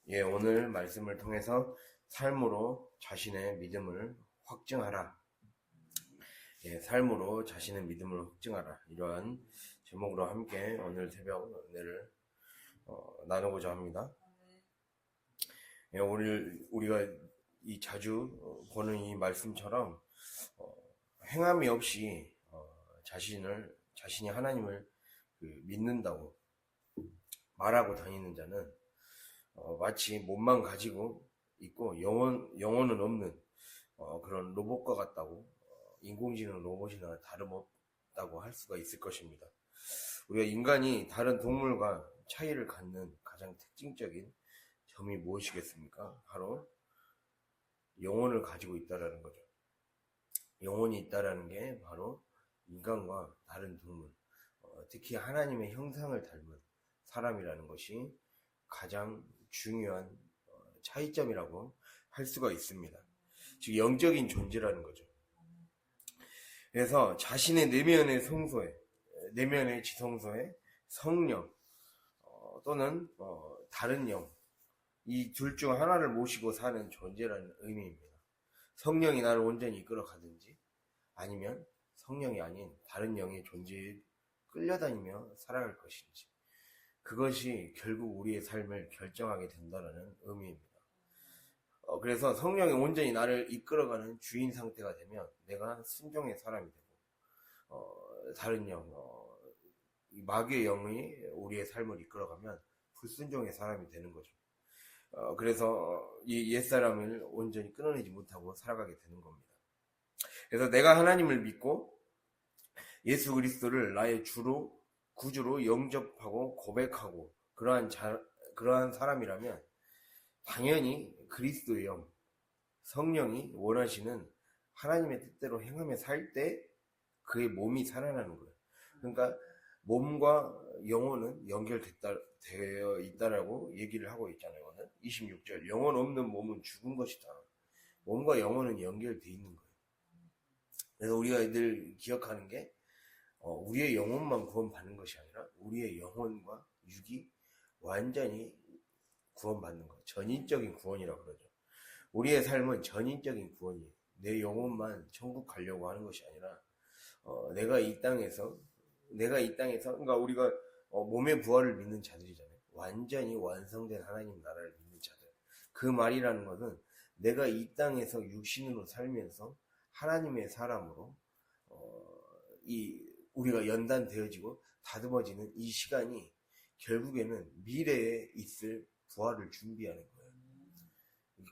예, 오늘 말씀을 통해서 삶으로 자신의 믿음을 확증하라. 예, 삶으로 자신의 믿음을 확증하라. 이러한 제목으로 함께 오늘 새벽 은혜를 나누고자 합니다. 예, 오늘 우리가 이 자주 보는 이 말씀처럼 행함이 없이 자신이 하나님을 믿는다고 말하고 다니는 자는 마치 몸만 가지고 있고 영혼은 없는 그런 로봇과 같다고, 인공지능 로봇이나 다름없다고 할 수가 있을 것입니다. 우리가 인간이 다른 동물과 차이를 갖는 가장 특징적인 점이 무엇이겠습니까? 바로 영혼을 가지고 있다라는 거죠. 영혼이 있다라는 게 바로 인간과 다른 동물, 특히 하나님의 형상을 닮은 사람이라는 것이 가장 중요한 차이점이라고 할 수가 있습니다. 즉 영적인 존재라는 거죠. 그래서 자신의 내면의 지성소에 성령 또는 다른 영, 이 둘 중 하나를 모시고 사는 존재라는 의미입니다. 성령이 나를 온전히 이끌어 가든지 아니면 성령이 아닌 다른 영의 존재에 끌려다니며 살아갈 것인지, 그것이 결국 우리의 삶을 결정하게 된다는 의미입니다. 그래서 성령이 온전히 나를 이끌어가는 주인 상태가 되면 내가 순종의 사람이 되고, 다른 영, 마귀의 영이 우리의 삶을 이끌어가면 불순종의 사람이 되는 거죠. 그래서 이 옛사람을 온전히 끊어내지 못하고 살아가게 되는 겁니다. 그래서 내가 하나님을 믿고 예수 그리스도를 나의 주로 구주로 영접하고 고백하고 그러한 사람이라면 당연히 그리스도의 영, 성령이 원하시는 하나님의 뜻대로 행하며 살 때 그의 몸이 살아나는 거예요. 그러니까 몸과 영혼은 연결되어 있다라고 얘기를 하고 있잖아요. 오늘 26절, 영혼 없는 몸은 죽은 것이다. 몸과 영혼은 연결되어 있는 거예요. 그래서 우리가 늘 기억하는 게 우리의 영혼만 구원받는 것이 아니라 우리의 영혼과 육이 완전히 구원받는 것, 전인적인 구원이라고 그러죠. 우리의 삶은 전인적인 구원이에요. 내 영혼만 천국 가려고 하는 것이 아니라 내가 이 땅에서 그러니까 우리가 몸의 부활을 믿는 자들이잖아요. 완전히 완성된 하나님 나라를 믿는 자들. 그 말이라는 것은 내가 이 땅에서 육신으로 살면서 하나님의 사람으로 우리가 연단되어지고 다듬어지는 이 시간이 결국에는 미래에 있을 부활을 준비하는 거예요.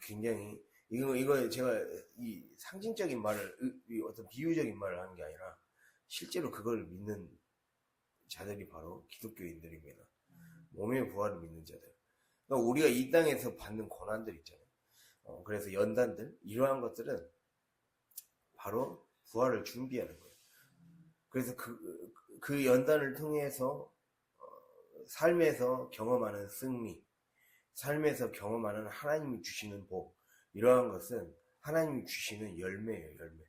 굉장히 이거 제가 이 상징적인 말을, 어떤 비유적인 말을 하는 게 아니라 실제로 그걸 믿는 자들이 바로 기독교인들입니다. 몸의 부활을 믿는 자들. 그러니까 우리가 이 땅에서 받는 고난들 있잖아요. 그래서 연단들, 이러한 것들은 바로 부활을 준비하는 거예요. 그래서 그 연단을 통해서 삶에서 경험하는 승리, 삶에서 경험하는 하나님이 주시는 복, 이러한 것은 하나님이 주시는 열매예요. 열매.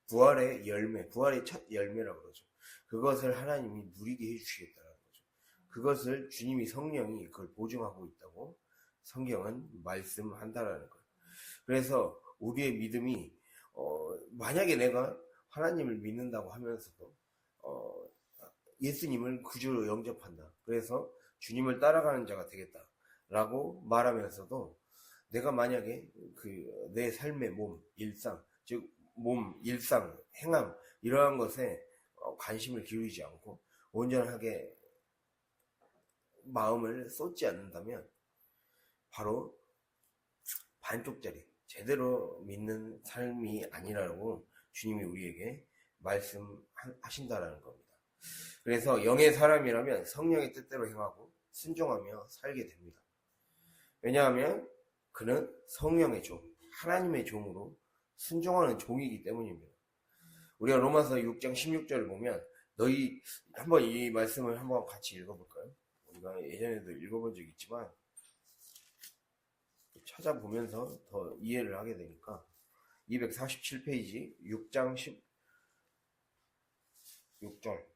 부활의 열매, 부활의 첫 열매라고 그러죠. 그것을 하나님이 누리게 해주시겠다는 거죠. 그것을 주님이, 성령이 그걸 보증하고 있다고 성경은 말씀한다라는 거예요. 그래서 우리의 믿음이 만약에 내가 하나님을 믿는다고 하면서도 예수님을 구주로 영접한다, 그래서 주님을 따라가는 자가 되겠다라고 말하면서도 내가 만약에 내 삶의 몸, 일상, 즉 일상, 행함, 이러한 것에 관심을 기울이지 않고 온전하게 마음을 쏟지 않는다면 바로 반쪽짜리, 제대로 믿는 삶이 아니라고 주님이 우리에게 말씀하신다라는 겁니다. 그래서 영의 사람이라면 성령의 뜻대로 행하고 순종하며 살게 됩니다. 왜냐하면 그는 성령의 종, 하나님의 종으로 순종하는 종이기 때문입니다. 우리가 로마서 6장 16절을 보면, 한번 이 말씀을 한번 같이 읽어볼까요? 우리가 예전에도 읽어본 적이 있지만 찾아보면서 더 이해를 하게 되니까, 247페이지 6장 16절.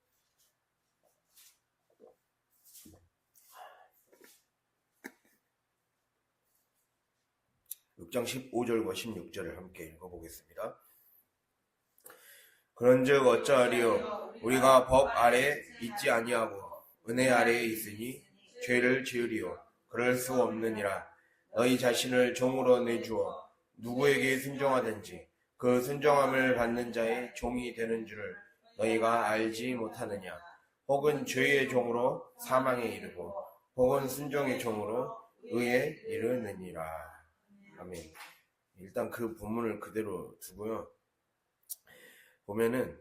6장 15절과 16절을 함께 읽어보겠습니다. 그런즉 어찌하리요? 우리가 법 아래 있지 아니하고 은혜 아래에 있으니 죄를 지으리요? 그럴 수 없느니라. 너희 자신을 종으로 내주어 누구에게 순종하든지 그 순종함을 받는 자의 종이 되는 줄을 너희가 알지 못하느냐? 혹은 죄의 종으로 사망에 이르고 혹은 순종의 종으로 의에 이르느니라. 아멘. 일단 그 본문을 그대로 두고요. 보면은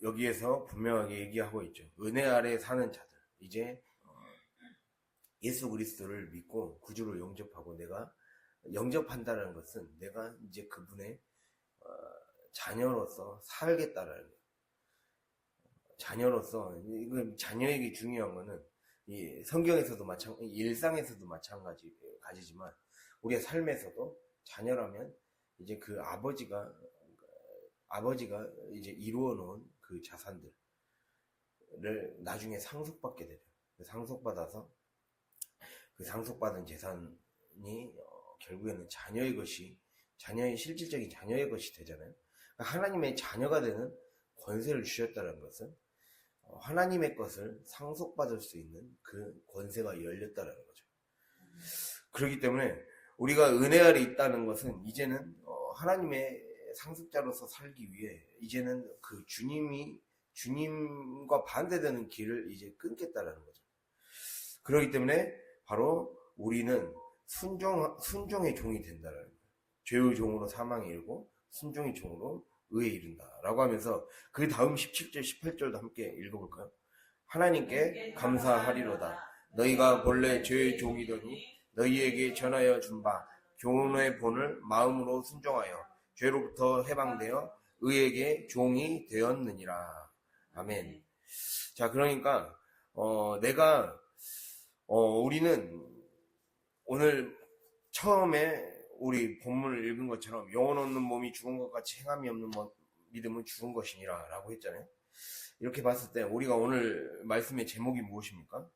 여기에서 분명하게 얘기하고 있죠. 은혜 아래 사는 자들, 이제 예수 그리스도를 믿고 구주로 영접하고 내가 영접한다는 것은 내가 이제 그분의 자녀로서 살겠다라는 거예요. 자녀로서, 이건 자녀에게 중요한 거는 이 성경에서도 일상에서도 마찬가지지만 우리의 삶에서도 자녀라면 이제 그 아버지가 이제 이루어 놓은 그 자산들을 나중에 상속받게 되죠. 상속받아서 그 상속받은 재산이 결국에는 자녀의 실질적인 자녀의 것이 되잖아요. 그러니까 하나님의 자녀가 되는 권세를 주셨다는 것은 하나님의 것을 상속받을 수 있는 그 권세가 열렸다는 거죠. 그렇기 때문에 우리가 은혜 아래 있다는 것은 이제는 하나님의 상속자로서 살기 위해 이제는 그 주님과 반대되는 길을 이제 끊겠다라는 거죠. 그렇기 때문에 바로 우리는 순종의 종이 된다라는 거예요. 죄의 종으로 사망에 이르고 순종의 종으로 의에 이른다라고 하면서 그 다음 17절, 18절도 함께 읽어볼까요? 하나님께 감사하리로다. 너희가 본래 죄의 종이더니 너희에게 전하여 준 바 교훈의 본을 마음으로 순종하여 죄로부터 해방되어 의에게 종이 되었느니라. 아멘. 자, 그러니까 우리는 오늘 처음에 우리 본문을 읽은 것처럼 영혼 없는 몸이 죽은 것 같이 행함이 없는 믿음은 죽은 것이니라 라고 했잖아요. 이렇게 봤을 때 우리가 오늘 말씀의 제목이 무엇입니까?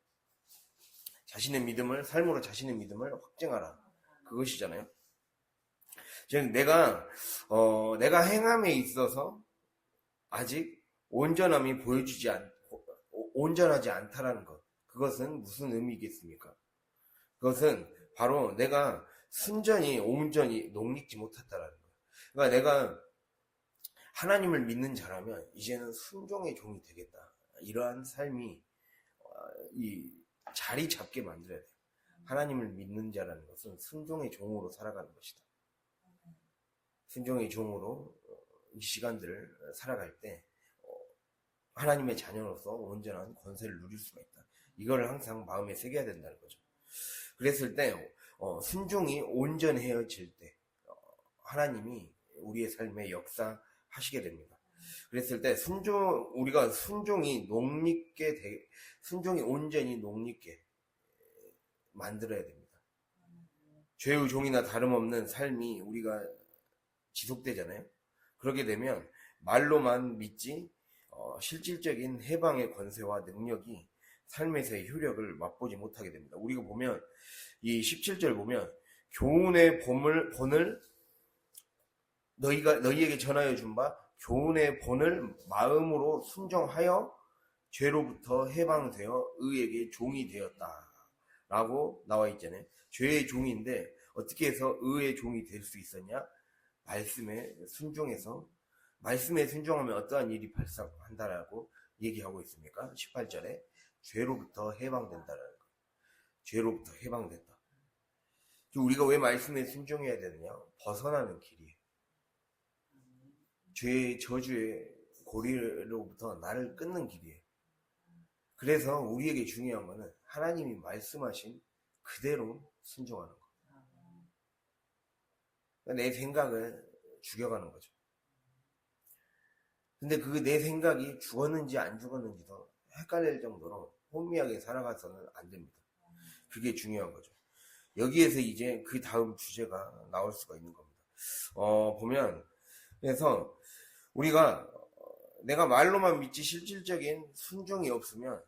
삶으로 자신의 믿음을 확증하라. 그것이잖아요. 즉 내가 행함에 있어서 아직 온전하지 않다라는 것. 그것은 무슨 의미겠습니까? 그것은 바로 내가 온전히 녹립지 못했다라는 거예요. 그러니까 내가 하나님을 믿는 자라면 이제는 순종의 종이 되겠다. 이러한 삶이 자리 잡게 만들어야 돼요. 하나님을 믿는 자라는 것은 순종의 종으로 살아가는 것이다. 순종의 종으로 이 시간들을 살아갈 때 하나님의 자녀로서 온전한 권세를 누릴 수가 있다. 이거를 항상 마음에 새겨야 된다는 거죠. 그랬을 때 순종이 온전해질 때 하나님이 우리의 삶에 역사하시게 됩니다. 그랬을 때 우리가 순종이 온전히 녹립게 만들어야 됩니다. 죄의 종이나 다름없는 삶이 우리가 지속되잖아요. 그렇게 되면 말로만 믿지 실질적인 해방의 권세와 능력이 삶에서의 효력을 맛보지 못하게 됩니다. 우리가 보면 이 17절 보면 교훈의 본을 너희에게 전하여 준 바 교훈의 본을 마음으로 순종하여 죄로부터 해방되어 의에게 종이 되었다 라고 나와 있잖아요. 죄의 종인데 어떻게 해서 의의 종이 될 수 있었냐? 말씀에 순종하면 어떠한 일이 발생한다라고 얘기하고 있습니까? 18절에 죄로부터 해방된다라는 거예요. 죄로부터 해방된다. 우리가 왜 말씀에 순종해야 되느냐? 벗어나는 길이에요. 죄의 저주의 고리로부터 나를 끊는 길이에요. 그래서 우리에게 중요한 거는 하나님이 말씀하신 그대로 순종하는 거예요. 내 생각을 죽여가는 거죠. 근데 그 내 생각이 죽었는지 안 죽었는지도 헷갈릴 정도로 혼미하게 살아가서는 안 됩니다. 그게 중요한 거죠. 여기에서 이제 그 다음 주제가 나올 수가 있는 겁니다. 보면 그래서 우리가 내가 말로만 믿지 실질적인 순종이 없으면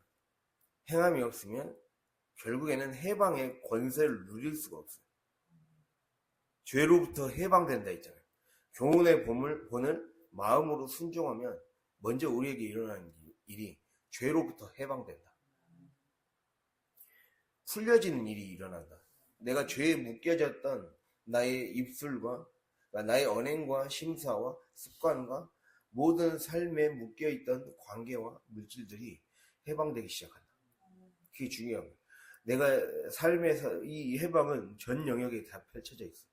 행함이 없으면 결국에는 해방의 권세를 누릴 수가 없어요. 죄로부터 해방된다 했잖아요. 교훈의 본을 마음으로 순종하면 먼저 우리에게 일어나는 일이 죄로부터 해방된다. 풀려지는 일이 일어난다. 내가 죄에 묶여졌던 나의 입술과 나의 언행과 심사와 습관과 모든 삶에 묶여있던 관계와 물질들이 해방되기 시작한다. 그게 중요한 거예요. 내가 삶에서 이 해방은 전 영역에 다 펼쳐져 있어요.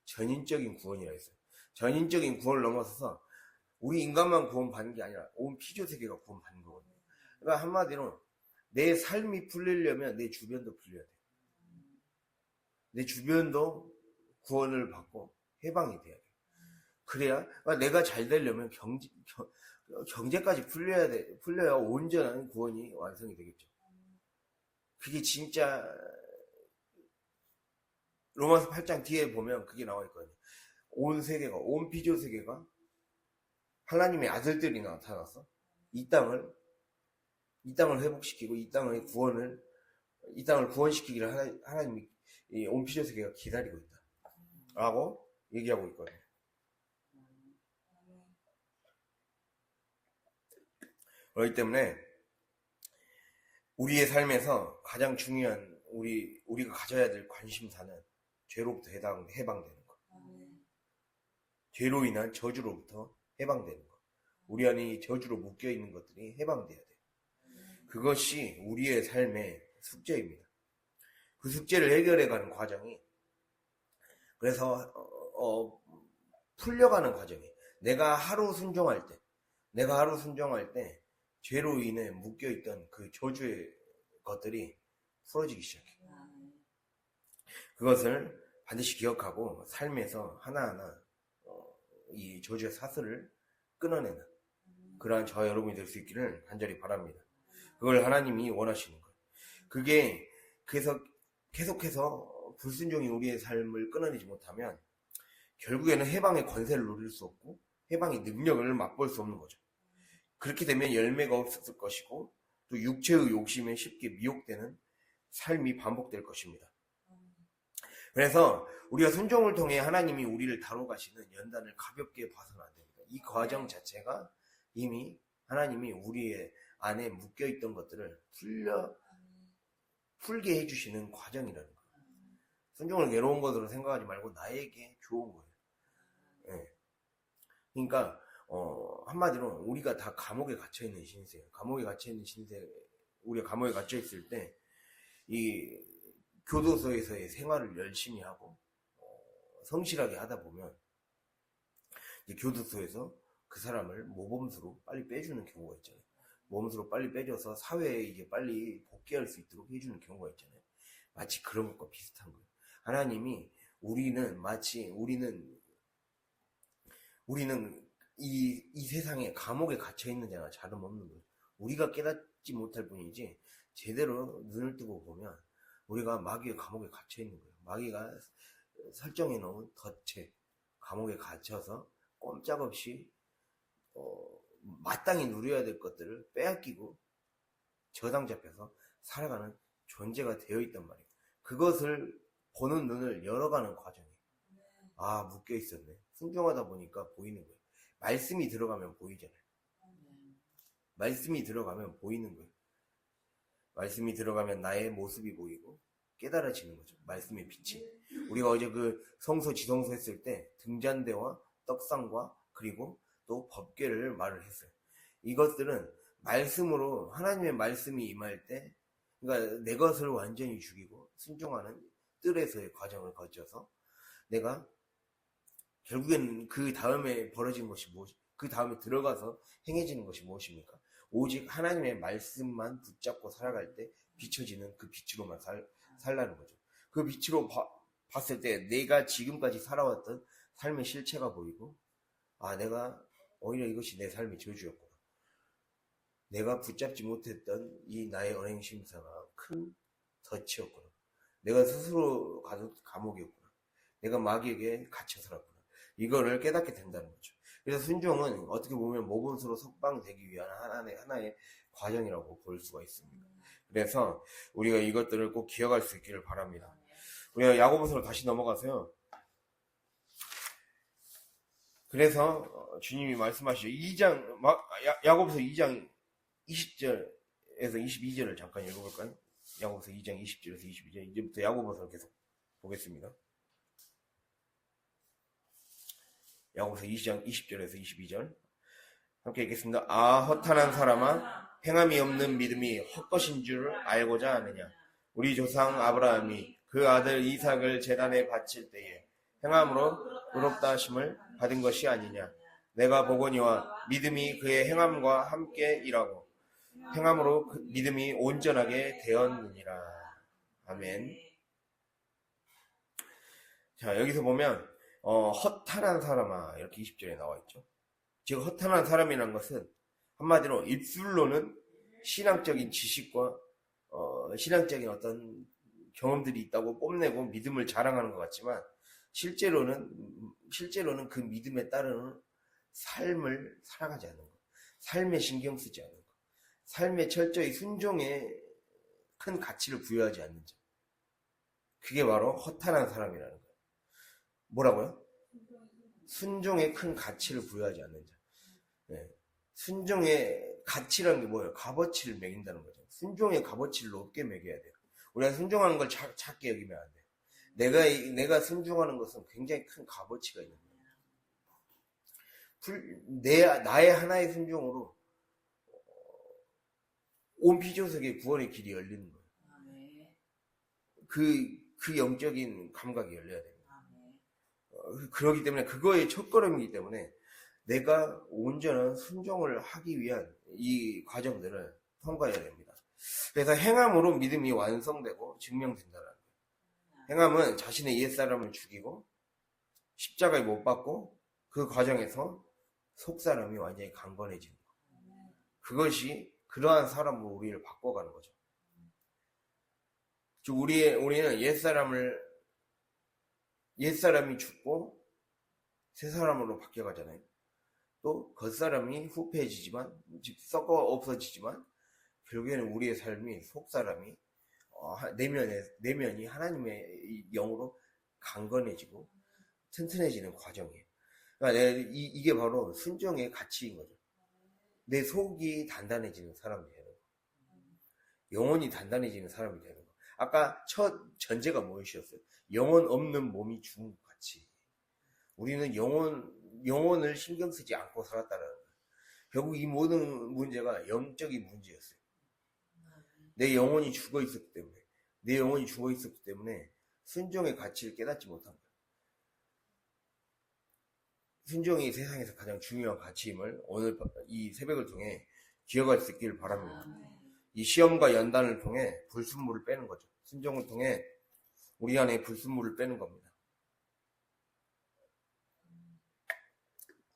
전인적인 구원이라 했어요. 전인적인 구원을 넘어서서 우리 인간만 구원받는 게 아니라 온 피조세계가 구원받는 거거든요. 그러니까 한마디로 내 삶이 풀리려면 내 주변도 풀려야 돼. 내 주변도 구원을 받고 해방이 돼야 돼. 그래야 그러니까 내가 잘 되려면 경제까지 풀려야 온전한 구원이 완성이 되겠죠. 그게 진짜 로마서 8장 뒤에 보면 그게 나와 있거든요. 온 세계가, 온 피조 세계가 하나님의 아들들이 나타나서 이 땅을 회복시키고 이 땅을 구원시키기를 하나님이 온 피조 세계가 기다리고 있다. 라고 얘기하고 있거든요. 그렇기 때문에 우리의 삶에서 가장 중요한 우리가 가져야 될 관심사는 죄로부터 해방되는 것. 죄로 인한 저주로부터 해방되는 것. 우리 안에 저주로 묶여있는 것들이 해방돼야 돼요. 그것이 우리의 삶의 숙제입니다. 그 숙제를 해결해가는 과정이 그래서 풀려가는 과정이 내가 하루 순종할 때 죄로 인해 묶여있던 그 저주의 것들이 풀어지기 시작해요. 그것을 반드시 기억하고 삶에서 하나하나 이 저주의 사슬을 끊어내는 그러한 저와 여러분이 될 수 있기를 간절히 바랍니다. 그걸 하나님이 원하시는 거예요. 그게 계속해서 불순종이 우리의 삶을 끊어내지 못하면 결국에는 해방의 권세를 누릴 수 없고 해방의 능력을 맛볼 수 없는 거죠. 그렇게 되면 열매가 없었을 것이고 또 육체의 욕심에 쉽게 미혹되는 삶이 반복될 것입니다. 그래서 우리가 순종을 통해 하나님이 우리를 다뤄가시는 연단을 가볍게 봐서는 안 됩니다. 이 과정 자체가 이미 하나님이 우리의 안에 묶여있던 것들을 풀게 해주시는 과정이라는 거예요. 순종을 외로운 것으로 생각하지 말고 나에게 좋은 거예요. 네. 그러니까 한마디로 우리가 다 감옥에 갇혀있는 신세예요. 우리가 감옥에 갇혀있을 때 이 교도소에서의 생활을 열심히 하고 성실하게 하다 보면 이제 교도소에서 그 사람을 모범수로 빨리 빼주는 경우가 있잖아요. 모범수로 빨리 빼줘서 사회에 이제 빨리 복귀할 수 있도록 해주는 경우가 있잖아요. 마치 그런 것과 비슷한 거예요. 하나님이 우리는 이 세상에 감옥에 갇혀 있는 자가 다름없는 거예요. 우리가 깨닫지 못할 뿐이지 제대로 눈을 뜨고 보면 우리가 마귀의 감옥에 갇혀 있는 거예요. 마귀가 설정해 놓은 덫에 감옥에 갇혀서 꼼짝없이 마땅히 누려야 될 것들을 빼앗기고 저당 잡혀서 살아가는 존재가 되어 있단 말이에요. 그것을 보는 눈을 열어가는 과정이에요. 아, 묶여 있었네. 순종하다 보니까 보이는 거예요. 말씀이 들어가면 보이잖아요. 말씀이 들어가면 보이는 거예요. 말씀이 들어가면 나의 모습이 보이고 깨달아지는 거죠. 말씀의 빛이. 우리가 어제 그 성소 지성소 했을 때 등잔대와 떡상과 그리고 또 법궤를 말을 했어요. 이것들은 말씀으로 하나님의 말씀이 임할 때 그러니까 내 것을 완전히 죽이고 순종하는 뜰에서의 과정을 거쳐서 내가 결국엔 그 다음에 벌어진 것이 그 다음에 들어가서 행해지는 것이 무엇입니까? 오직 하나님의 말씀만 붙잡고 살아갈 때 비춰지는 그 빛으로만 살라는 거죠. 그 빛으로 봤을 때 내가 지금까지 살아왔던 삶의 실체가 보이고 내가 오히려 이것이 내 삶의 저주였구나. 내가 붙잡지 못했던 이 나의 언행 심사가 큰 덫이었구나. 내가 스스로 가둔 감옥이었구나. 내가 마귀에게 갇혀 살았구나. 이거를 깨닫게 된다는 거죠. 그래서 순종은 어떻게 보면 모범수로 석방되기 위한 하나의 과정이라고 볼 수가 있습니다. 그래서 우리가 이것들을 꼭 기억할 수 있기를 바랍니다. 우리가 야고보서로 다시 넘어가서요. 그래서 주님이 말씀하시죠. 야고보서 2장 20절에서 22절을 잠깐 읽어볼까요? 야고보서 2장 20절에서 22절. 이제부터 야고보서를 계속 보겠습니다. 야고보서 2장 20절에서 22절 함께 읽겠습니다. 아, 허탄한 사람아, 행함이 없는 믿음이 헛것인 줄 알고자 하느냐. 우리 조상 아브라함이 그 아들 이삭을 제단에 바칠 때에 행함으로 의롭다 하심을 받은 것이 아니냐. 내가 보거니와 믿음이 그의 행함과 함께 일하고 행함으로 그 믿음이 온전하게 되었느니라. 아멘. 자, 여기서 보면 허탄한 사람아 이렇게 20절에 나와 있죠. 즉 허탄한 사람이라는 것은 한마디로 입술로는 신앙적인 지식과 신앙적인 어떤 경험들이 있다고 뽐내고 믿음을 자랑하는 것 같지만 실제로는 그 믿음에 따르는 삶을 살아가지 않는 것, 삶에 신경 쓰지 않는 것, 삶에 철저히 순종에 큰 가치를 부여하지 않는 점, 그게 바로 허탄한 사람이라는 거예요. 뭐라고요? 순종에 큰 가치를 부여하지 않는 자. 네. 순종의 가치라는 게 뭐예요? 값어치를 매긴다는 거죠. 순종의 값어치를 높게 매겨야 돼요. 우리가 순종하는 걸 작게 여기면 안 돼요. 내가 순종하는 것은 굉장히 큰 값어치가 있는 거예요. 나의 하나의 순종으로 온 피조석의 구원의 길이 열리는 거예요. 그 영적인 감각이 열려야 됩니다. 그렇기 때문에 그거의 첫걸음이기 때문에 내가 온전한 순종을 하기 위한 이 과정들을 통과해야 됩니다. 그래서 행함으로 믿음이 완성되고 증명된다는 거예요. 행함은 자신의 옛사람을 죽이고 십자가에 못 박고 그 과정에서 속사람이 완전히 강건해지는 거예요. 그것이 그러한 사람으로 우리를 바꿔가는 거죠. 즉 우리는 옛사람이 죽고 새 사람으로 바뀌어가잖아요. 또 겉사람이 후패해지지만, 즉 썩어 없어지지만 결국에는 우리의 삶이 속사람이 내면이 하나님의 영으로 강건해지고 튼튼해지는 과정이에요. 그러니까 이게 바로 순종의 가치인 거죠. 내 속이 단단해지는 사람이 되는 거, 영혼이 단단해지는 사람이 되는 거. 아까 첫 전제가 무엇이었어요? 영혼 없는 몸이 죽은 것 같이 우리는 영혼을 신경 쓰지 않고 살았다는 거예요. 결국 이 모든 문제가 영적인 문제였어요. 내 영혼이 죽어 있었기 때문에 순종의 가치를 깨닫지 못한 거예요. 순종이 세상에서 가장 중요한 가치임을 오늘 이 새벽을 통해 기억할 수 있기를 바랍니다. 이 시험과 연단을 통해 불순물을 빼는 거죠. 순종을 통해 우리 안에 불순물을 빼는 겁니다.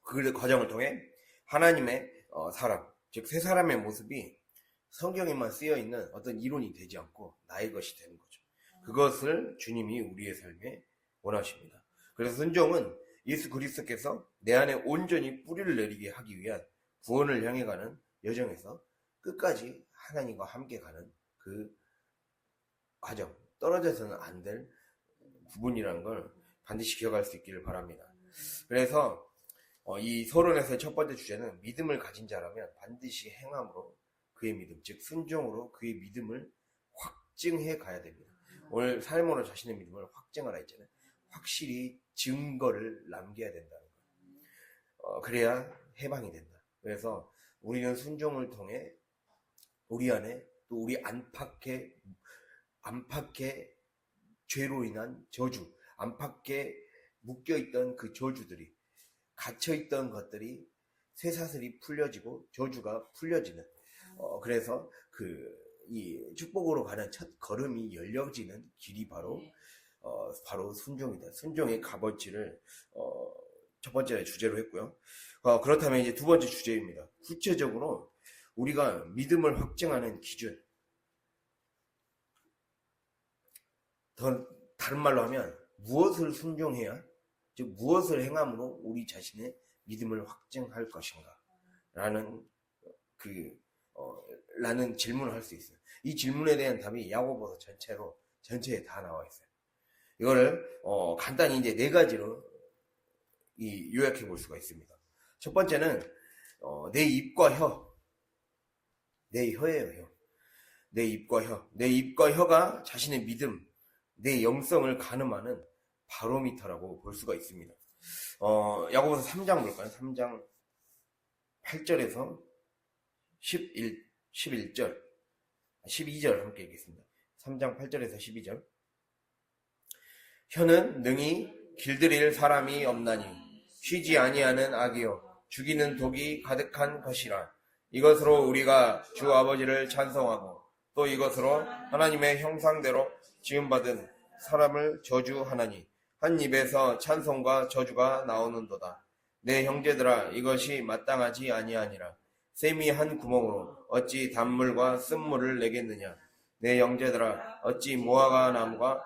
그 과정을 통해 하나님의 사람, 즉 새 사람의 모습이 성경에만 쓰여있는 어떤 이론이 되지 않고 나의 것이 되는 거죠. 그것을 주님이 우리의 삶에 원하십니다. 그래서 순종은 예수 그리스도께서 내 안에 온전히 뿌리를 내리게 하기 위한 구원을 향해 가는 여정에서 끝까지 하나님과 함께 가는 그 과정, 떨어져서는 안 될 부분이라는 걸 반드시 기억할 수 있기를 바랍니다. 그래서 이 서론에서의 첫 번째 주제는 믿음을 가진 자라면 반드시 행함으로 그의 믿음, 즉 순종으로 그의 믿음을 확증해 가야 됩니다. 오늘 삶으로 자신의 믿음을 확증하라 했잖아요. 확실히 증거를 남겨야 된다는 거예요. 그래야 해방이 된다. 그래서 우리는 순종을 통해 우리 안에 또 우리 안팎의 죄로 인한 저주, 안팎에 묶여있던 그 저주들이, 갇혀있던 것들이 쇠사슬이 풀려지고 저주가 풀려지는, 그래서 이 축복으로 가는 첫 걸음이 열려지는 길이 바로 순종이다. 순종의 값어치를 첫 번째 주제로 했고요. 그렇다면 이제 두 번째 주제입니다. 구체적으로 우리가 믿음을 확증하는 기준, 다른 말로 하면 무엇을 순종해야, 즉 무엇을 행함으로 우리 자신의 믿음을 확증할 것인가 라는 라는 질문을 할 수 있어요. 이 질문에 대한 답이 야고보서 전체에 다 나와 있어요. 이거를 간단히 이제 네 가지로 요약해 볼 수가 있습니다. 첫 번째는 내 입과 혀, 내 혀예요. 혀. 내 입과 혀, 내 입과 혀가 자신의 믿음, 내 영성을 가늠하는 바로미터라고 볼 수가 있습니다. 야고보서 3장 볼까요? 3장 8절에서 11절, 12절 함께 읽겠습니다. 3장 8절에서 12절. 혀는 능히 길들일 사람이 없나니 쉬지 아니하는 악이요 죽이는 독이 가득한 것이라. 이것으로 우리가 주 아버지를 찬송하고 또 이것으로 하나님의 형상대로 지음받은 사람을 저주하나니 한 입에서 찬송과 저주가 나오는도다. 내 형제들아, 이것이 마땅하지 아니하니라. 샘이 한 구멍으로 어찌 단물과 쓴물을 내겠느냐. 내 형제들아, 어찌 무화과 나무가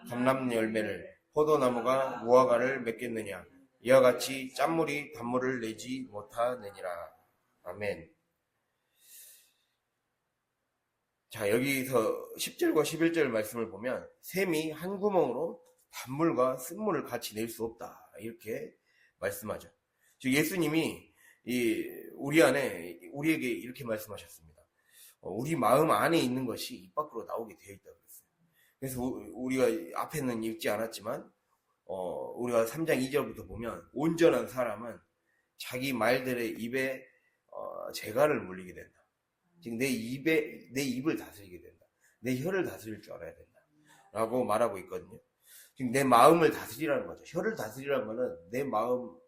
감람 열매를, 포도나무가 무화과를 맺겠느냐. 이와 같이 짠물이 단물을 내지 못하느니라. 아멘. 자, 여기서 10절과 11절 말씀을 보면 샘이 한 구멍으로 단물과 쓴물을 같이 낼 수 없다, 이렇게 말씀하죠. 즉 예수님이 우리에게 이렇게 말씀하셨습니다. 우리 마음 안에 있는 것이 입 밖으로 나오게 되어 있다고 그랬어요. 그래서 우리가 앞에는 읽지 않았지만 우리가 3장 2절부터 보면 온전한 사람은 자기 말들의 입에 재갈을 물리게 된다. 즉 내 입을 다스리게 된다. 내 혀를 다스릴 줄 알아야 된다 라고 말하고 있거든요. 지금 내 마음을 다스리라는 거죠. 혀를 다스리라는 거는 내 마음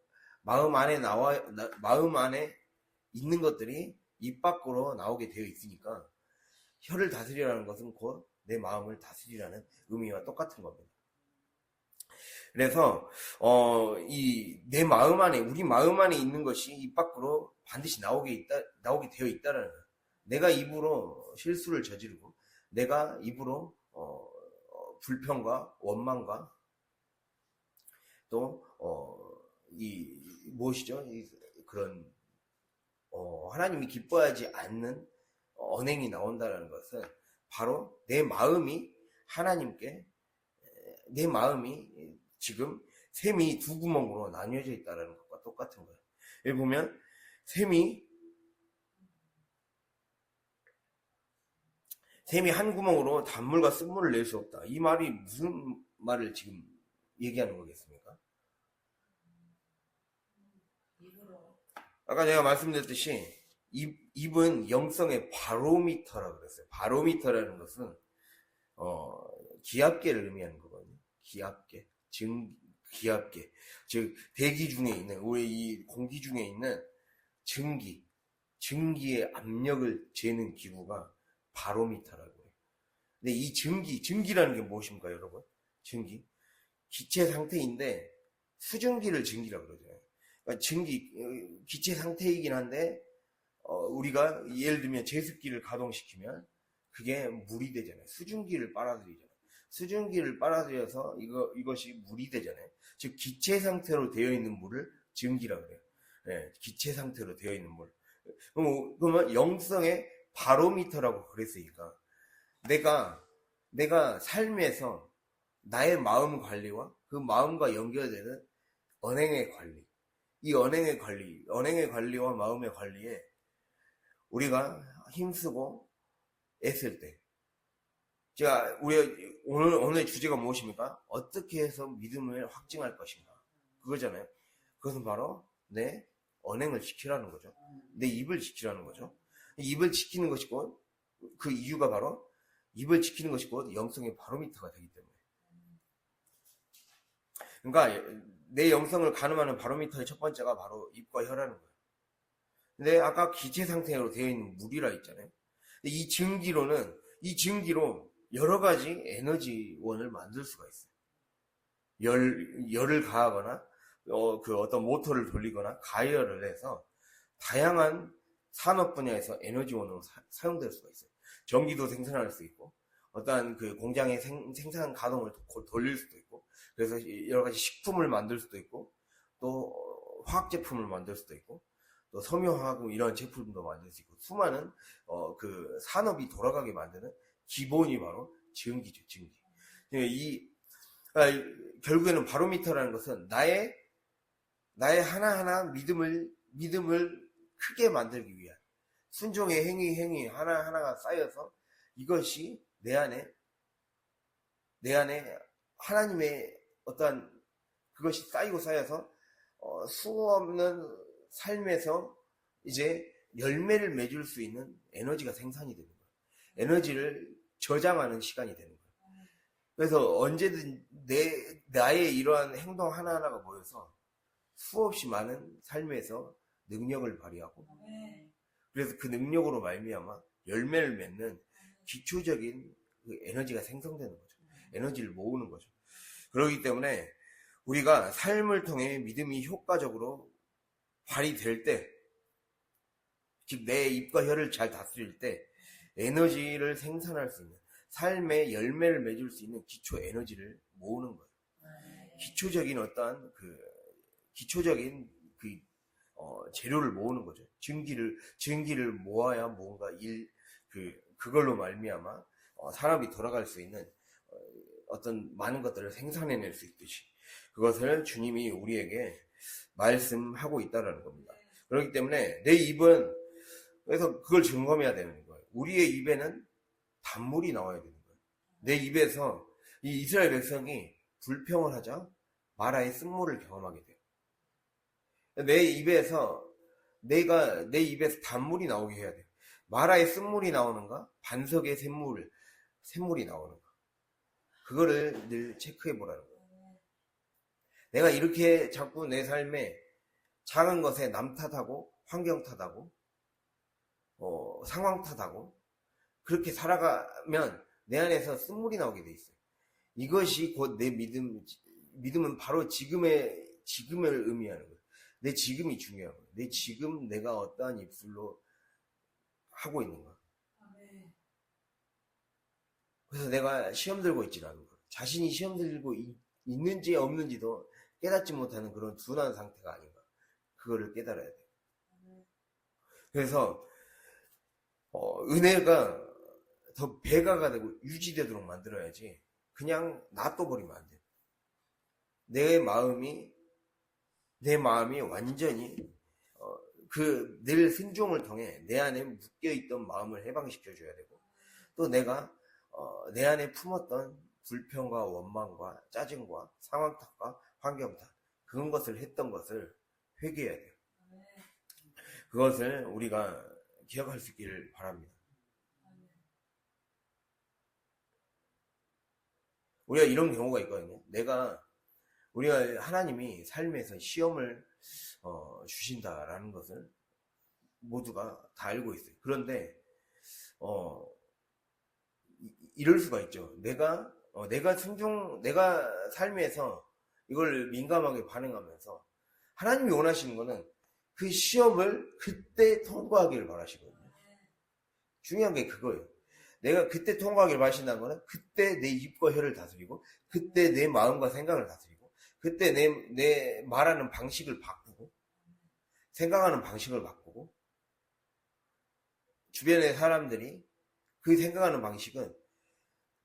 안에 있는 것들이 입 밖으로 나오게 되어 있으니까 혀를 다스리라는 것은 곧 내 마음을 다스리라는 의미와 똑같은 겁니다. 그래서 내 마음 안에, 우리 마음 안에 있는 것이 입 밖으로 반드시 나오게 되어 있다라는 거예요. 내가 입으로 실수를 저지르고 내가 입으로 불평과 원망과 또 무엇이죠? 그런 하나님이 기뻐하지 않는 언행이 나온다는 것은 바로 내 마음이 지금 샘이 두 구멍으로 나뉘어져 있다는 것과 똑같은 거예요. 여기 보면 샘이 한 구멍으로 단물과 쓴물을 낼 수 없다. 이 말이 무슨 말을 지금 얘기하는 거겠습니까? 아까 제가 말씀드렸듯이 입은 영성의 바로미터라고 그랬어요. 바로미터라는 것은 기압계를 의미하는 거거든요. 기압계, 기압계, 즉 대기 중에 있는, 우리 이 공기 중에 있는 증기의 압력을 재는 기구가 바로미터라고 해요. 근데 이 증기라는 게 무엇입니까, 여러분? 증기, 기체 상태인데 수증기를 증기라고 그러죠. 그러니까 기체 상태이긴 한데 우리가 예를 들면 제습기를 가동시키면 그게 물이 되잖아요. 수증기를 빨아들이잖아요. 수증기를 빨아들여서 이것이 물이 되잖아요. 즉 기체 상태로 되어 있는 물을 증기라고 해요. 네, 기체 상태로 되어 있는 물. 그러면 영성의 바로미터라고 그랬으니까 내가 삶에서 나의 마음 관리와 그 마음과 연결되는 언행의 관리, 이 언행의 관리와 마음의 관리에 우리가 힘쓰고 애쓸 때, 오늘 주제가 무엇입니까? 어떻게 해서 믿음을 확증할 것인가, 그거잖아요. 그것은 바로 내 언행을 지키라는 거죠. 내 입을 지키라는 거죠. 입을 지키는 것이 곧, 그 이유가 바로 입을 지키는 것이 곧 영성의 바로미터가 되기 때문에. 그러니까 내 영성을 가늠하는 바로미터의 첫 번째가 바로 입과 혀라는 거예요. 근데 아까 기체 상태로 되어 있는 물이라 했잖아요. 이 증기로 여러 가지 에너지원을 만들 수가 있어요. 열을 가하거나 어떤 모터를 돌리거나 가열을 해서 다양한 산업 분야에서 에너지원으로 사용될 수가 있어요. 전기도 생산할 수 있고, 어떠한 그 공장의 생산 가동을 돌릴 수도 있고, 그래서 여러 가지 식품을 만들 수도 있고, 또 화학 제품을 만들 수도 있고, 또 섬유화학 이런 제품도 만들 수 있고, 수많은 그 산업이 돌아가게 만드는 기본이 바로 증기죠, 증기. 결국에는 바로미터라는 것은 나의 나의 하나하나 믿음을 크게 만들기 위한 순종의 행위 하나하나가 쌓여서 이것이 내 안에 하나님의 어떠한 그것이 쌓여서 수없는 삶에서 이제 열매를 맺을 수 있는 에너지가 생산이 되는 거예요. 에너지를 저장하는 시간이 되는 거예요. 그래서 언제든 나의 이러한 행동 하나하나가 모여서 수없이 많은 삶에서 능력을 발휘하고, 그래서 그 능력으로 말미암아 열매를 맺는 기초적인 그 에너지가 생성되는 거죠. 에너지를 모으는 거죠. 그렇기 때문에 우리가 삶을 통해 믿음이 효과적으로 발휘될 때, 즉 내 입과 혀를 잘 다스릴 때 에너지를 생산할 수 있는, 삶의 열매를 맺을 수 있는 기초 에너지를 모으는 거예요. 기초적인 어떠한 기초적인 재료를 모으는 거죠. 증기를 모아야 뭔가 그걸로 말미암아 사람이 돌아갈 수 있는 어떤 많은 것들을 생산해낼 수 있듯이 그것을 주님이 우리에게 말씀하고 있다는 겁니다. 그렇기 때문에 내 입은, 그래서 그걸 점검해야 되는 거예요. 우리의 입에는 단물이 나와야 되는 거예요. 내 입에서 이 이스라엘 백성이 불평을 하자 마라의 쓴물을 경험하게 돼요. 내 입에서 단물이 나오게 해야 돼요. 마라의 쓴물이 나오는가? 반석의 샘물이 나오는가? 그거를 늘 체크해 보라는 거예요. 내가 이렇게 자꾸 내 삶에 작은 것에 남 탓하고 환경 탓하고 상황 탓하고 그렇게 살아가면 내 안에서 쓴물이 나오게 돼 있어요. 이것이 곧 내 믿음은 바로 지금을 의미하는 거예요. 내 지금이 중요한 거예요. 내 지금 내가 어떠한 입술로 하고 있는가. 그래서 내가 시험 들고 있지 않은 거예요. 자신이 시험 들고 있는지 없는지도 깨닫지 못하는 그런 둔한 상태가 아닌가. 그거를 깨달아야 돼요. 그래서 은혜가 더 배가가 되고 유지되도록 만들어야지 그냥 놔둬버리면 안 돼요. 내 마음이 완전히 늘 순종을 통해 내 안에 묶여있던 마음을 해방시켜줘야 되고, 또 내가 내 안에 품었던 불평과 원망과 짜증과 상황 탓과 환경 탓, 그런 것을 했던 것을 회개해야 돼요. 그것을 우리가 기억할 수 있기를 바랍니다. 우리가 이런 경우가 있거든요. 우리가 하나님이 삶에서 시험을 주신다라는 것을 모두가 다 알고 있어요. 그런데 이럴 수가 있죠. 내가 삶에서 이걸 민감하게 반응하면서 하나님이 원하시는 거는 그 시험을 그때 통과하기를 바라시거든요. 중요한 게 그거예요. 내가 그때 통과하기를 바라신다는 거는 그때 내 입과 혀를 다스리고, 그때 내 마음과 생각을 다스리고, 그때 내 말하는 방식을 바꾸고, 생각하는 방식을 바꾸고, 주변의 사람들이 그 생각하는 방식은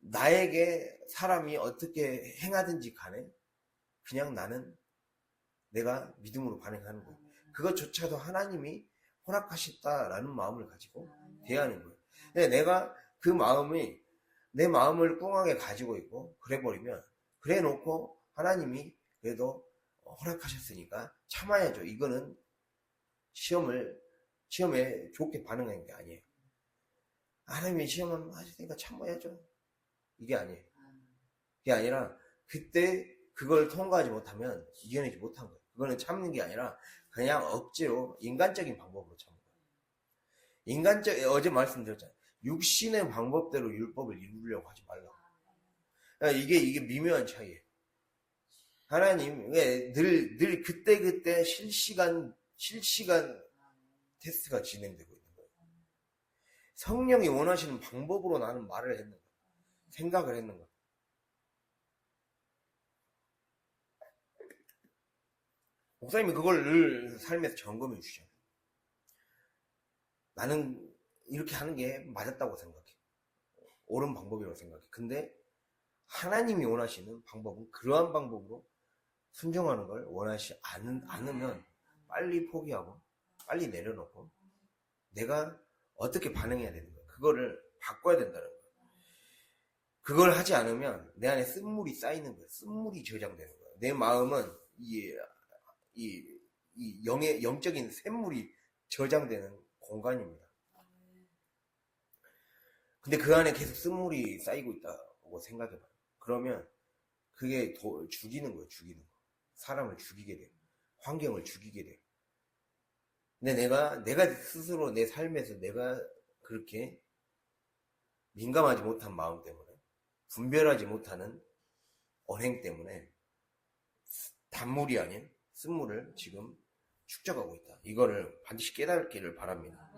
나에게 사람이 어떻게 행하든지 간에 그냥 나는 내가 믿음으로 반응하는 거예요. 그것조차도 하나님이 허락하셨다라는 마음을 가지고 대하는 거예요. 근데 내가 내 마음을 꿍하게 가지고 있고 그래 놓고 하나님이 그래도 허락하셨으니까 참아야죠. 이거는 시험에 좋게 반응하는 게 아니에요. 하나님이 시험을 하시니까 참아야죠. 이게 아니에요. 그게 아니라 그때 그걸 통과하지 못하면 이겨내지 못한 거예요. 그거는 참는 게 아니라 그냥 억지로 인간적인 방법으로 참는 거예요. 어제 말씀드렸잖아요. 육신의 방법대로 율법을 이루려고 하지 말라고. 그러니까 이게 미묘한 차이예요. 하나님 늘 그때 실시간 테스트가 진행되고 있는 거예요. 성령이 원하시는 방법으로 나는 말을 했는가, 생각을 했는가. 목사님이 그걸 늘 삶에서 점검해 주셔요. 나는 이렇게 하는 게 맞았다고 생각해. 옳은 방법이라고 생각해. 근데 하나님이 원하시는 방법은 그러한 방법으로 순종하는 걸 원하지 않으면 빨리 포기하고 빨리 내려놓고 내가 어떻게 반응해야 되는 거야. 그거를 바꿔야 된다는 거야. 그걸 하지 않으면 내 안에 쓴물이 쌓이는 거야. 쓴물이 저장되는 거야. 내 마음은 이 영적인 샘물이 저장되는 공간입니다. 근데 그 안에 계속 쓴물이 쌓이고 있다고 생각해봐요. 그러면 그게 더 죽이는 거예요. 죽이는 거. 사람을 죽이게 돼요. 환경을 죽이게 돼요. 근데 내가 스스로 내 삶에서 내가 그렇게 민감하지 못한 마음 때문에, 분별하지 못하는 언행 때문에 단물이 아닌 쓴물을 지금 축적하고 있다. 이거를 반드시 깨닫기를 바랍니다.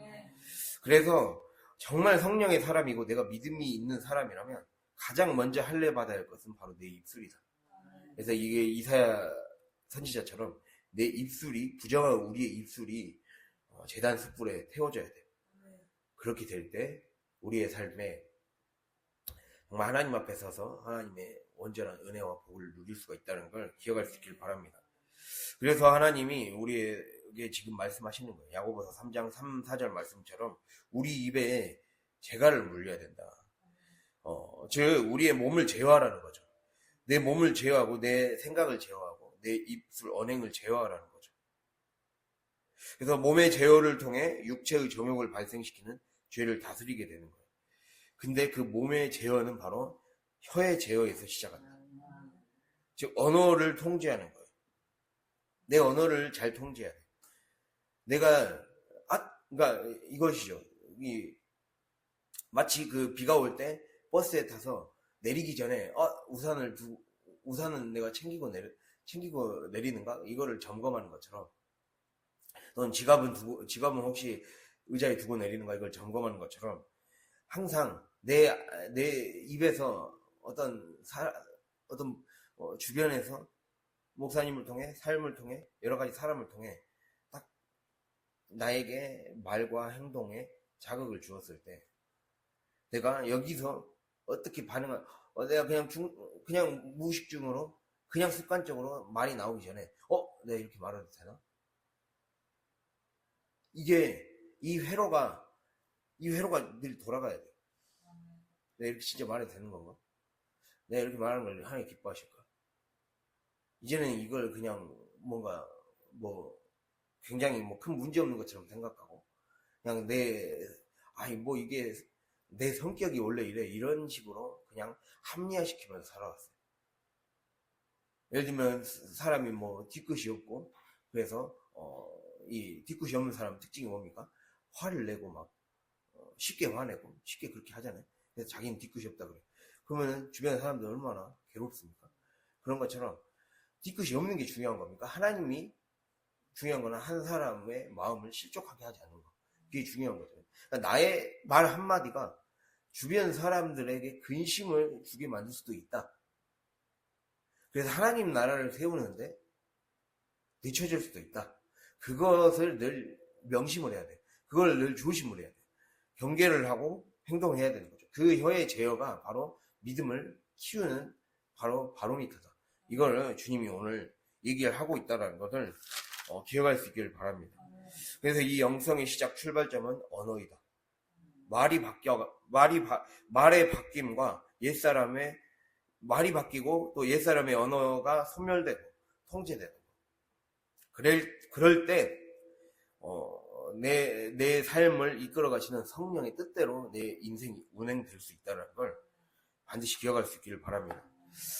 그래서 정말 성령의 사람이고 내가 믿음이 있는 사람이라면 가장 먼저 할례 받아야 할 것은 바로 내 입술이다. 그래서 이게 이사야 선지자처럼 내 입술이, 부정한 우리의 입술이 제단 숯불에 태워져야 돼요. 그렇게 될 때 우리의 삶에 정말 하나님 앞에 서서 하나님의 온전한 은혜와 복을 누릴 수가 있다는 걸 기억할 수 있길 바랍니다. 그래서 하나님이 우리에게 지금 말씀하시는 거예요. 야고보서 3장 3, 4절 말씀처럼 우리 입에 재갈을 물려야 된다. 즉 우리의 몸을 제어하라는 거죠. 내 몸을 제어하고 내 생각을 제어하고 내 입술 언행을 제어하라는 거죠. 그래서 몸의 제어를 통해 육체의 정욕을 발생시키는 죄를 다스리게 되는 거예요. 근데 그 몸의 제어는 바로 혀의 제어에서 시작한다. 즉 언어를 통제하는 거예요. 내 언어를 잘 통제해야 돼. 그러니까 이것이죠. 마치 그 비가 올 때 버스에 타서 내리기 전에 우산은 내가 챙기고 내리는가? 이거를 점검하는 것처럼, 넌 지갑은 혹시 의자에 두고 내리는가? 이걸 점검하는 것처럼 항상 내 입에서 주변에서 목사님을 통해, 삶을 통해, 여러 가지 사람을 통해 딱 나에게 말과 행동에 자극을 주었을 때 내가 여기서 어떻게 내가 그냥 무의식 중으로 그냥 습관적으로 말이 나오기 전에 내가 이렇게 말해도 되나? 이 회로가 늘 돌아가야 돼. 내가 이렇게 진짜 말해도 되는 건가? 내가 이렇게 말하는 걸 하나님 기뻐하실까? 이제는 이걸 그냥 뭔가 굉장히 큰 문제 없는 것처럼 생각하고 그냥 이게 내 성격이 원래 이래, 이런 식으로 그냥 합리화시키면서 살아왔어요. 예를 들면 사람이 뒤끝이 없고, 그래서 이 뒤끝이 없는 사람 특징이 뭡니까? 화를 내고 쉽게 화내고 쉽게 그렇게 하잖아요. 그래서 자기는 뒤끝이 없다 그래. 그러면 주변 사람들 얼마나 괴롭습니까? 그런 것처럼 뒤끝이 없는 게 중요한 겁니까? 하나님이 중요한 거는 한 사람의 마음을 실족하게 하지 않는 거. 그게 중요한 거죠. 그러니까 나의 말 한마디가 주변 사람들에게 근심을 주게 만들 수도 있다. 그래서 하나님 나라를 세우는데 늦춰질 수도 있다. 그것을 늘 명심을 해야 돼. 그걸 늘 조심을 해야 돼. 경계를 하고 행동해야 되는 거죠. 그 혀의 제어가 바로 믿음을 키우는 바로미터다. 이걸 주님이 오늘 얘기를 하고 있다는 것을 기억할 수 있기를 바랍니다. 그래서 이 영성의 시작 출발점은 언어이다. 말의 바뀜과 옛사람의 말이 바뀌고 또 옛사람의 언어가 소멸되고 통제되고, 그럴 때 내 삶을 이끌어 가시는 성령의 뜻대로 내 인생이 운행될 수 있다는 걸 반드시 기억할 수 있기를 바랍니다.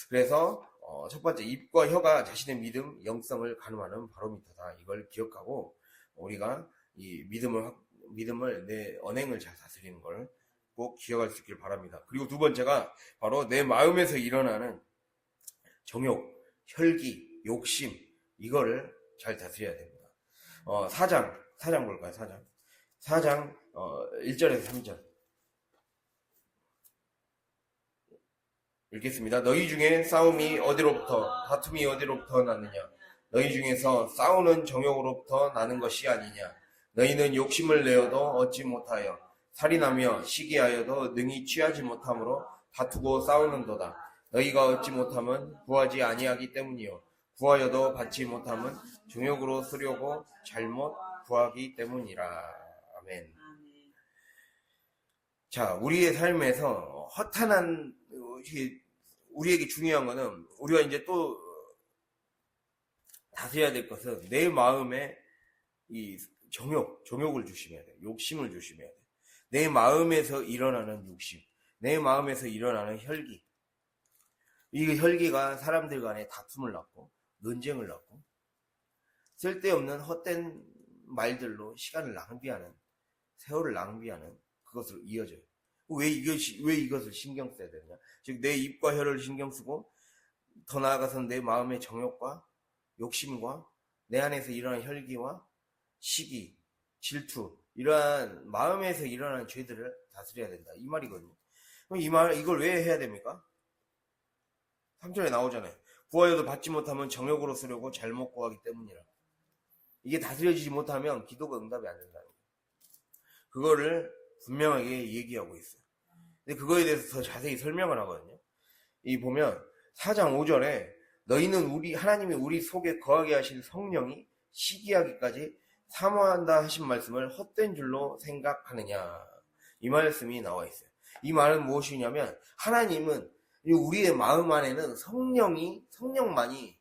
그래서 첫 번째, 입과 혀가 자신의 믿음, 영성을 가늠하는 바로미터다. 이걸 기억하고 우리가 이 믿음을 내 언행을 잘 다스리는 걸 꼭 기억할 수 있기를 바랍니다. 그리고 두 번째가 바로 내 마음에서 일어나는 정욕, 혈기, 욕심, 이거를 잘 다스려야 됩니다. 4장 볼까요? 4장 1절에서 3절 읽겠습니다. 너희 중에 다툼이 어디로부터 났느냐? 너희 중에서 싸우는 정욕으로부터 나는 것이 아니냐? 너희는 욕심을 내어도 얻지 못하여 살인하며 시기하여도 능히 취하지 못함으로 다투고 싸우는도다. 너희가 얻지 못함은 구하지 아니하기 때문이요 구하여도 받지 못함은 정욕으로 쓰려고 잘못 구하기 때문이라. 아멘. 자, 우리의 삶에서 허탄한, 우리에게 중요한 거는, 우리가 이제 또 다스려야 될 것은 내 마음에 이 정욕을 조심해야 돼. 욕심을 조심해야 돼. 내 마음에서 일어나는 욕심, 내 마음에서 일어나는 혈기. 이 혈기가 사람들 간에 다툼을 낳고, 논쟁을 낳고, 쓸데없는 헛된 말들로 시간을 낭비하는, 세월을 낭비하는 그것으로 이어져요. 왜 이것을 신경 써야 되느냐? 즉, 내 입과 혀를 신경 쓰고, 더 나아가서는 내 마음의 정욕과 욕심과 내 안에서 일어나는 혈기와 시기, 질투, 이러한 마음에서 일어나는 죄들을 다스려야 된다. 이 말이거든요. 그럼 이걸 왜 해야 됩니까? 3절에 나오잖아요. 구하여도 받지 못하면 정욕으로 쓰려고 잘못 구하기 때문이라. 이게 다스려지지 못하면 기도가 응답이 안 된다는 거예요. 그거를 분명하게 얘기하고 있어요. 근데 그거에 대해서 더 자세히 설명을 하거든요. 이 보면 4장 5절에 너희는 하나님이 우리 속에 거하게 하실 성령이 시기하기까지 사모한다 하신 말씀을 헛된 줄로 생각하느냐. 이 말씀이 나와 있어요. 이 말은 무엇이냐면 하나님은 우리의 마음 안에는 성령만이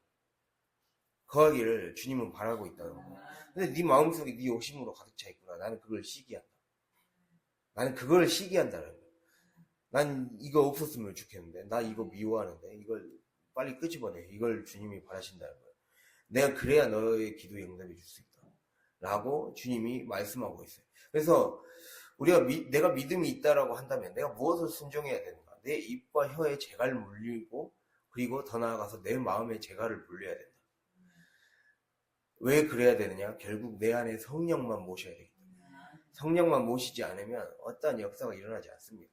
거하기를 주님은 바라고 있다는 거예요. 근데 네 마음속에 네 욕심으로 가득 차 있구나. 나는 그걸 시기한다. 나는 그걸 시기한다는 거예요. 난 이거 없었으면 좋겠는데, 나 이거 미워하는데, 이걸 빨리 끄집어내. 이걸 주님이 바라신다는 거예요. 내가 그래야 너의 기도에 응답해 줄 수 있다. 라고 주님이 말씀하고 있어요. 그래서 내가 믿음이 있다라고 한다면 내가 무엇을 순종해야 되는가? 내 입과 혀에 재갈을 물리고, 그리고 더 나아가서 내 마음에 재갈을 물려야 된다. 왜 그래야 되느냐? 결국 내 안에 성령만 모셔야 되기 때문에. 성령만 모시지 않으면 어떠한 역사가 일어나지 않습니다.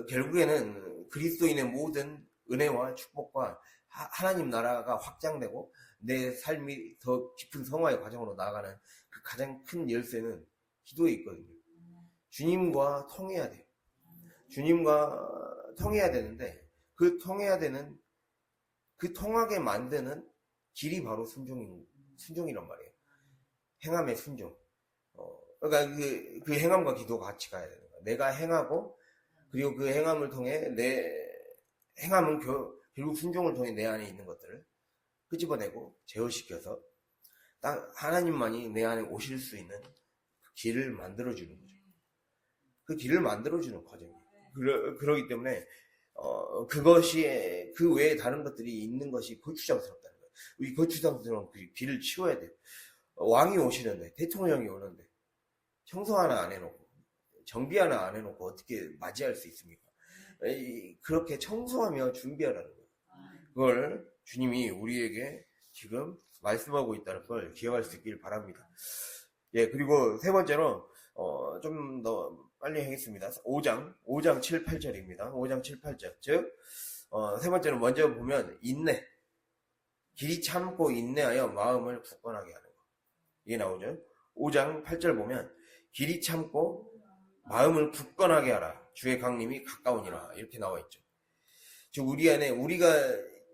결국에는 그리스도인의 모든 은혜와 축복과 하나님 나라가 확장되고 내 삶이 더 깊은 성화의 과정으로 나아가는 그 가장 큰 열쇠는 기도에 있거든요. 주님과 통해야 돼요. 주님과 통해야 되는데 그 통하게 만드는 길이 바로 순종이란 말이에요. 행함의 순종. 그러니까 그 행함과 기도가 같이 가야 되는 거예요. 내가 행하고 그리고 그 행함을 통해 행함은 결국 순종을 통해 내 안에 있는 것들을 끄집어내고 제어시켜서 딱 하나님만이 내 안에 오실 수 있는 그 길을 만들어주는 거죠. 그 길을 만들어주는 과정이에요. 그러기 때문에 그것이 그 외에 다른 것들이 있는 것이 거추장스럽다는 거예요. 이 거추장스러운 그 길을 치워야 돼요. 왕이 오시는데, 대통령이 오는데 청소 하나 안 해놓고 정비 하나 안 해놓고 어떻게 맞이할 수 있습니까? 그렇게 청소하며 준비하라는 거예요. 그걸 주님이 우리에게 지금 말씀하고 있다는 걸 기억할 수 있길 바랍니다. 예, 그리고 세 번째로 좀 더 빨리 하겠습니다. 5장 7, 8절입니다. 5장 7, 8절. 즉 세 번째는 먼저 보면 인내. 길이 참고 인내하여 마음을 굳건하게 하는 거. 이게 나오죠. 5장 8절 보면 길이 참고 마음을 굳건하게 하라. 주의 강림이 가까우니라. 이렇게 나와 있죠. 즉 우리 안에 우리가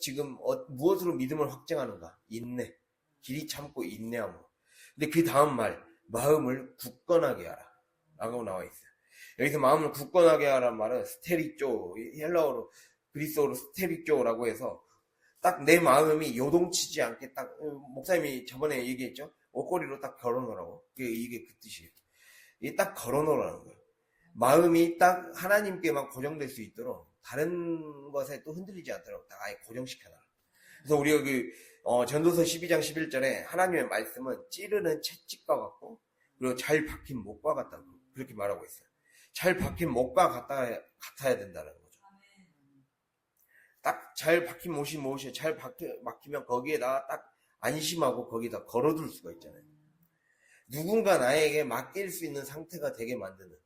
지금 무엇으로 믿음을 확증하는가? 인내. 길이 참고 인내함으로. 근데 그 다음 말 마음을 굳건하게 하라 라고 나와 있어요. 여기서 마음을 굳건하게 하라는 말은 스테리쪼, 헬라어로 그리스어로 스테리쪼라고 해서 딱 내 마음이 요동치지 않게 딱 목사님이 저번에 얘기했죠. 옷걸이로 딱 걸어놓으라고. 이게 그 뜻이에요. 이게 딱 걸어놓으라는 거예요. 마음이 딱 하나님께만 고정될 수 있도록 다른 것에 또 흔들리지 않도록 딱 아예 고정시켜놔. 그래서 우리가 전도서 12장 11절에 하나님의 말씀은 찌르는 채찍과 같고 그리고 잘 박힌 목과 같다고 그렇게 말하고 있어요. 잘 박힌 목과 같아야 된다는 거죠. 딱 잘 박힌 못이 잘 박히면 거기에다 딱 안심하고 거기다 걸어둘 수가 있잖아요. 누군가 나에게 맡길 수 있는 상태가 되게 만드는,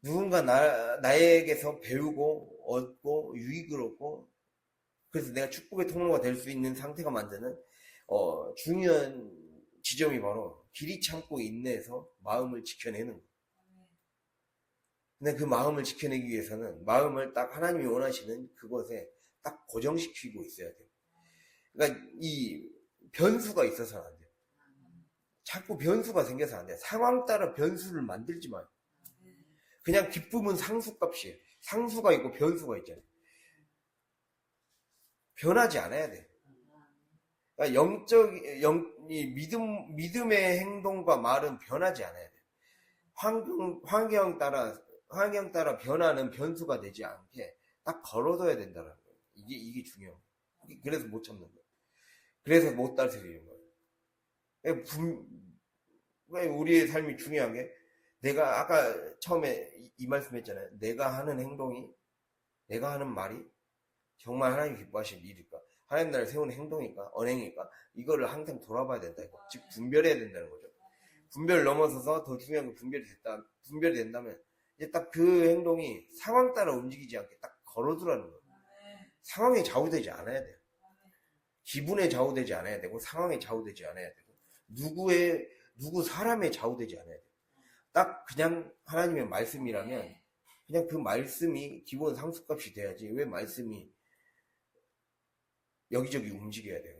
누군가 나에게서 배우고 얻고 유익을 얻고 그래서 내가 축복의 통로가 될 수 있는 상태가 만드는 중요한 지점이 바로 길이 참고 인내해서 마음을 지켜내는 거예요. 근데 그 마음을 지켜내기 위해서는 마음을 딱 하나님이 원하시는 그것에 딱 고정시키고 있어야 돼요. 그러니까 이 변수가 있어서는 안 돼요. 자꾸 변수가 생겨서 안 돼요. 상황 따라 변수를 만들지 마요. 그냥 기쁨은 상수값이에요. 상수가 있고 변수가 있잖아요. 변하지 않아야 돼요. 그러니까 믿음의 행동과 말은 변하지 않아야 돼요. 환경 따라 변하는 변수가 되지 않게 딱 걸어둬야 된다는 거예요. 이게 중요해요. 그래서 못 참는 거예요. 그래서 못 다스리는 거예요. 우리의 삶이 중요한 게, 내가 아까 처음에 이 말씀했잖아요. 내가 하는 행동이, 내가 하는 말이 정말 하나님 기뻐하실 일일까? 하나님 나라를 세우는 행동일까? 언행일까? 이거를 항상 돌아봐야 된다. 즉 분별해야 된다는 거죠. 분별을 넘어서서 더 중요한 게 분별이 된다면 이제 딱 그 행동이 상황 따라 움직이지 않게 딱 걸어두라는 거예요. 상황에 좌우되지 않아야 돼요. 기분에 좌우되지 않아야 되고, 상황에 좌우되지 않아야 되고, 누구 사람에 좌우되지 않아야 돼요. 딱 그냥 하나님의 말씀이라면 그냥 그 말씀이 기본 상수값이 돼야지, 왜 말씀이 여기저기 움직여야 돼요.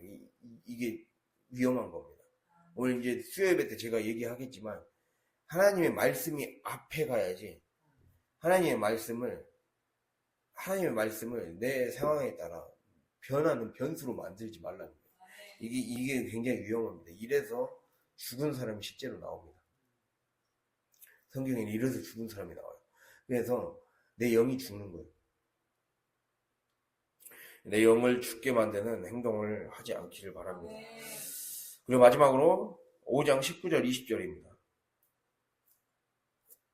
이게 위험한 겁니다. 오늘 이제 수요예배 때 제가 얘기하겠지만, 하나님의 말씀이 앞에 가야지, 하나님의 말씀을 내 상황에 따라 변하는 변수로 만들지 말라는 거예요. 이게 굉장히 위험합니다. 이래서 죽은 사람이 실제로 나옵니다. 성경에는 이래서 죽은 사람이 나와요. 그래서 내 영이 죽는 거예요. 내 영을 죽게 만드는 행동을 하지 않기를 바랍니다. 그리고 마지막으로 5장 19절 20절입니다.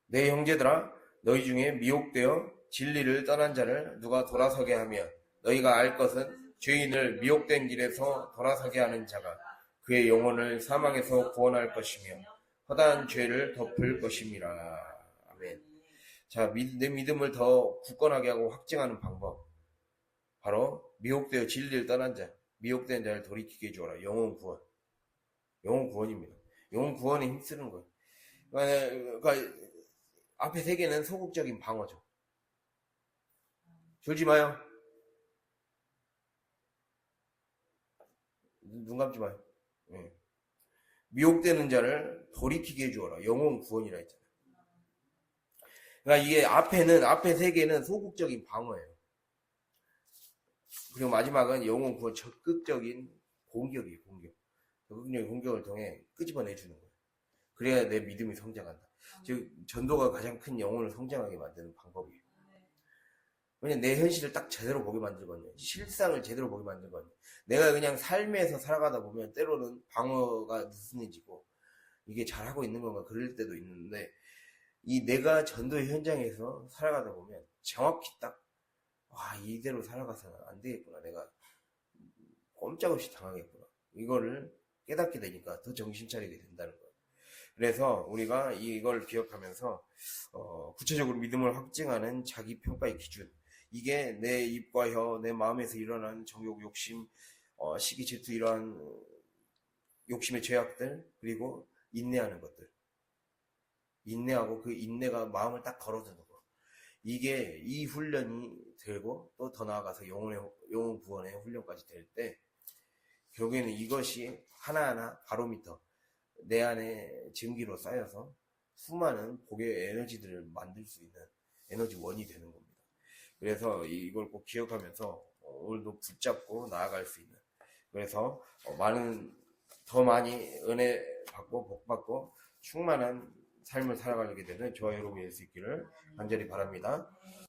내 형제들아, 너희 중에 미혹되어 진리를 떠난 자를 누가 돌아서게 하며, 너희가 알 것은 죄인을 미혹된 길에서 돌아서게 하는 자가 그의 영혼을 사망에서 구원할 것이며 허다한 죄를 덮을 것임이라. 아멘. 자, 내 믿음을 더 굳건하게 하고 확증하는 방법, 바로 미혹되어 진리를 떠난 자, 미혹된 자를 돌이키게 해주어라. 영혼 구원입니다. 영혼 구원에 힘쓰는 거예요. 그러니까 앞에 세 개는 소극적인 방어죠. 졸지 마요. 눈 감지 마요. 네. 미혹되는 자를 돌이키게 해주어라. 영혼 구원이라 했잖아요. 그러니까 이게 앞에 세 개는 소극적인 방어예요. 그리고 마지막은 영혼 구원, 적극적인 공격이에요. 적극적인 공격을 통해 끄집어내주는 거예요. 그래야 내 믿음이 성장한다. 즉 전도가 가장 큰 영혼을 성장하게 만드는 방법이에요. 왜냐면 내 현실을 딱 제대로 보게 만들거든요. 실상을 제대로 보게 만들거든요. 내가 그냥 삶에서 살아가다 보면 때로는 방어가 느슨해지고, 이게 잘하고 있는 건가 그럴 때도 있는데, 이 내가 전도의 현장에서 살아가다 보면 정확히 딱, 이대로 살아가서는 안 되겠구나. 내가 꼼짝없이 당하겠구나. 이거를 깨닫게 되니까 더 정신 차리게 된다는 거예요. 그래서 우리가 이걸 기억하면서 구체적으로 믿음을 확증하는 자기 평가의 기준, 이게 내 입과 혀, 내 마음에서 일어나는 정욕, 욕심, 시기, 질투, 이러한 욕심의 죄악들, 그리고 인내하는 것들, 인내하고 그 인내가 마음을 딱 걸어두는 거, 이게 이 훈련이 되고 또 더 나아가서 영혼 구원의 훈련까지 될 때, 결국에는 이것이 하나하나 바로미터, 내 안에 증기로 쌓여서 수많은 복의 에너지들을 만들 수 있는 에너지원이 되는 겁니다. 그래서 이걸 꼭 기억하면서 오늘도 붙잡고 나아갈 수 있는, 그래서 더 많이 은혜 받고 복 받고 충만한 삶을 살아가게 되는 저와 여러분이 될 수 있기를 간절히 바랍니다.